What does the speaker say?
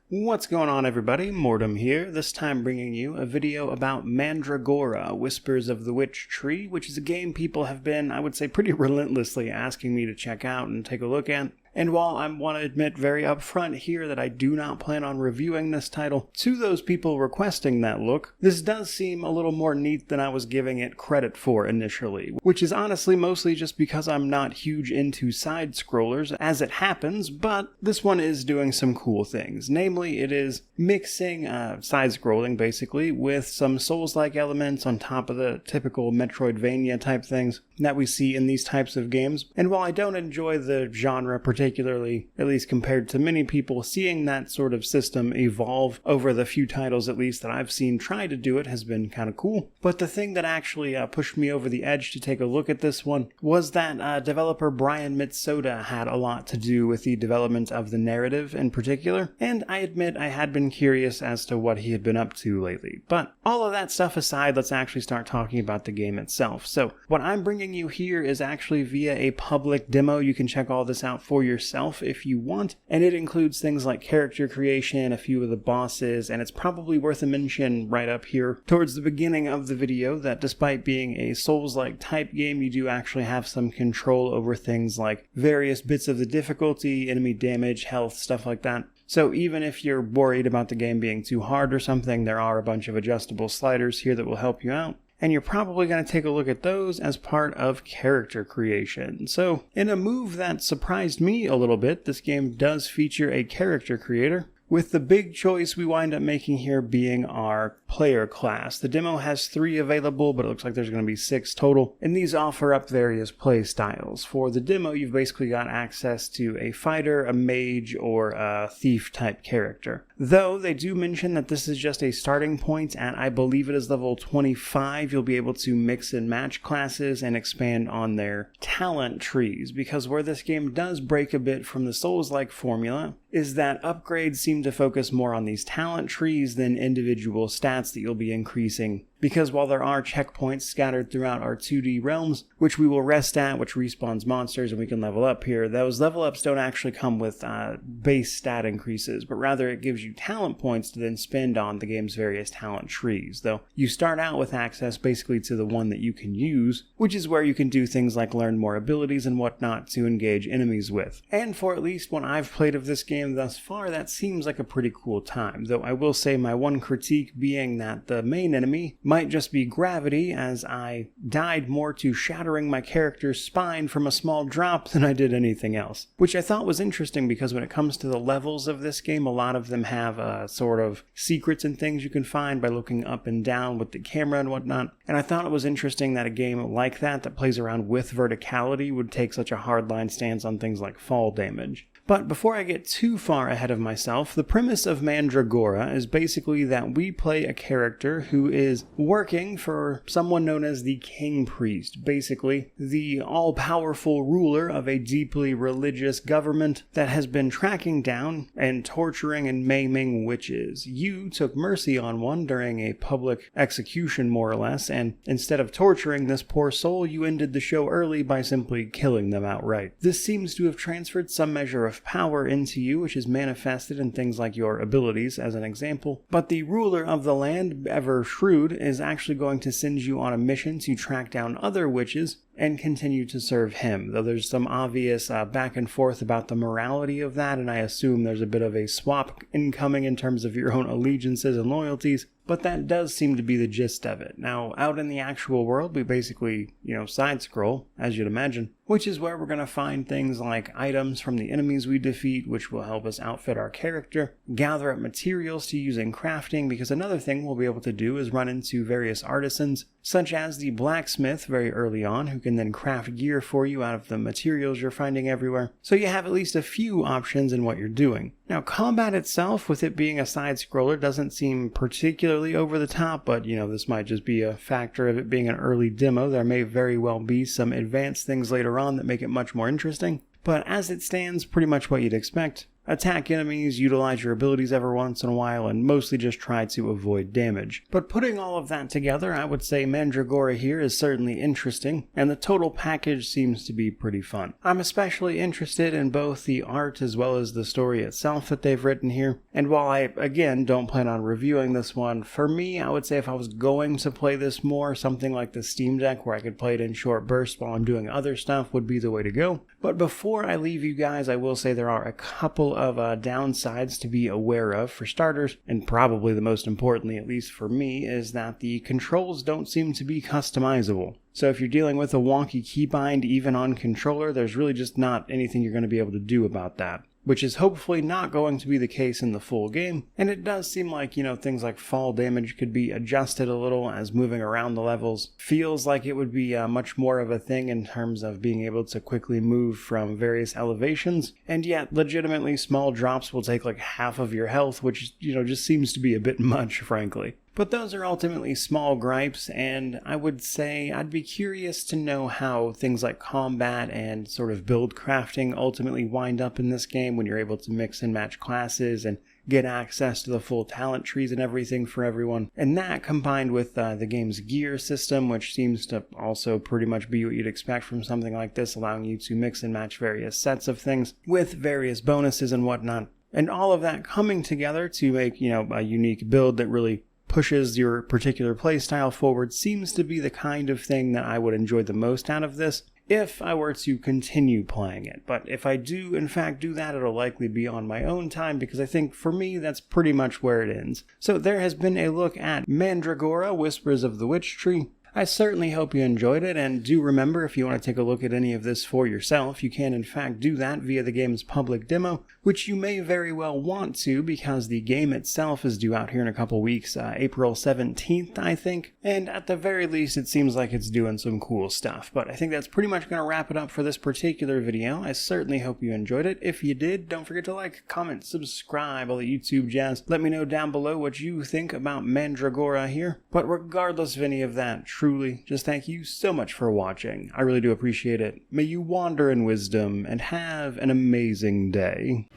What's going on, everybody? Mortem here, this time bringing you a video about Mandragora, Whispers of the Witch Tree, which is a game people have been, I would say, pretty relentlessly asking me to check out and take a look at. And while I want to admit very upfront here that I do not plan on reviewing this title, to those people requesting that look, this does seem a little more neat than I was giving it credit for initially, which is honestly mostly just because I'm not huge into side-scrollers as it happens, but this one is doing some cool things. Namely, it is mixing side-scrolling basically with some Souls-like elements on top of the typical Metroidvania type things that we see in these types of games. And while I don't enjoy the genre particularly, at least compared to many people, seeing that sort of system evolve over the few titles at least that I've seen try to do it has been kind of cool. But the thing that actually pushed me over the edge to take a look at this one was that developer Brian Mitsoda had a lot to do with the development of the narrative in particular, and I admit I had been curious as to what he had been up to lately. But all of that stuff aside, let's actually start talking about the game itself. So what I'm bringing you here is actually via a public demo. You can check all this out for yourself if you want, and it includes things like character creation, a few of the bosses, and it's probably worth a mention right up here towards the beginning of the video that despite being a Souls-like type game, you do actually have some control over things like various bits of the difficulty, enemy damage, health, stuff like that. So even if you're worried about the game being too hard or something, there are a bunch of adjustable sliders here that will help you out. And you're probably going to take a look at those as part of character creation. So, in a move that surprised me a little bit, this game does feature a character creator, with the big choice we wind up making here being our player class. The demo has 3 available, but it looks like there's going to be 6 total, and these offer up various play styles. For the demo, you've basically got access to a fighter, a mage, or a thief type character. Though they do mention that this is just a starting point at, I believe it is level 25, you'll be able to mix and match classes and expand on their talent trees, because where this game does break a bit from the Souls-like formula is that upgrades seem to focus more on these talent trees than individual stats that you'll be increasing. Because while there are checkpoints scattered throughout our 2D realms, which we will rest at, which respawns monsters and we can level up here, those level ups don't actually come with base stat increases, but rather it gives you talent points to then spend on the game's various talent trees. Though you start out with access basically to the one that you can use, which is where you can do things like learn more abilities and whatnot to engage enemies with. And for at least what I've played of this game thus far, that seems like a pretty cool time. Though I will say my one critique being that the main enemy might just be gravity, as I died more to shattering my character's spine from a small drop than I did anything else. Which I thought was interesting because when it comes to the levels of this game, a lot of them have sort of secrets and things you can find by looking up and down with the camera and whatnot. And I thought it was interesting that a game like that plays around with verticality would take such a hardline stance on things like fall damage. But before I get too far ahead of myself, the premise of Mandragora is basically that we play a character who is working for someone known as the King Priest, basically the all-powerful ruler of a deeply religious government that has been tracking down and torturing and maiming witches. You took mercy on one during a public execution, more or less, and instead of torturing this poor soul, you ended the show early by simply killing them outright. This seems to have transferred some measure of power into you, which is manifested in things like your abilities, as an example. But the ruler of the land, ever shrewd, is actually going to send you on a mission to track down other witches and continue to serve him, though there's some obvious back and forth about the morality of that, and I assume there's a bit of a swap incoming in terms of your own allegiances and loyalties. But that does seem to be the gist of it. Now, out in the actual world, we basically, side-scroll, as you'd imagine, which is where we're going to find things like items from the enemies we defeat, which will help us outfit our character, gather up materials to use in crafting, because another thing we'll be able to do is run into various artisans, such as the blacksmith very early on, who can then craft gear for you out of the materials you're finding everywhere. So you have at least a few options in what you're doing. Now, combat itself, with it being a side-scroller, doesn't seem particularly over the top, but, this might just be a factor of it being an early demo. There may very well be some advanced things later on that make it much more interesting. But as it stands, pretty much what you'd expect. attack enemies, utilize your abilities every once in a while, and mostly just try to avoid damage. But putting all of that together, I would say Mandragora here is certainly interesting, and the total package seems to be pretty fun. I'm especially interested in both the art as well as the story itself that they've written here, and while I, again, don't plan on reviewing this one, for me, I would say if I was going to play this more, something like the Steam Deck where I could play it in short bursts while I'm doing other stuff would be the way to go. But before I leave you guys, I will say there are a couple of downsides to be aware of. For starters, and probably the most importantly, at least for me, is that the controls don't seem to be customizable. So if you're dealing with a wonky keybind even on controller, there's really just not anything you're going to be able to do about that, which is hopefully not going to be the case in the full game. And it does seem like, things like fall damage could be adjusted a little as moving around the levels feels like it would be much more of a thing in terms of being able to quickly move from various elevations. And yet, legitimately, small drops will take like half of your health, which, just seems to be a bit much, frankly. But those are ultimately small gripes, and I would say I'd be curious to know how things like combat and sort of build crafting ultimately wind up in this game when you're able to mix and match classes and get access to the full talent trees and everything for everyone. And that combined with the game's gear system, which seems to also pretty much be what you'd expect from something like this, allowing you to mix and match various sets of things with various bonuses and whatnot. And all of that coming together to make, a unique build that really pushes your particular playstyle forward seems to be the kind of thing that I would enjoy the most out of this if I were to continue playing it. But if I do, in fact, do that, it'll likely be on my own time, because I think, for me, that's pretty much where it ends. So there has been a look at Mandragora, Whispers of the Witch Tree. I certainly hope you enjoyed it, and do remember, if you want to take a look at any of this for yourself, you can in fact do that via the game's public demo, which you may very well want to, because the game itself is due out here in a couple weeks, April 17th, I think, and at the very least it seems like it's doing some cool stuff. But I think that's pretty much going to wrap it up for this particular video. I certainly hope you enjoyed it. If you did, don't forget to like, comment, subscribe, all the YouTube jazz. Let me know down below what you think about Mandragora here. But regardless of any of that, truly, just thank you so much for watching. I really do appreciate it. May you wander in wisdom and have an amazing day.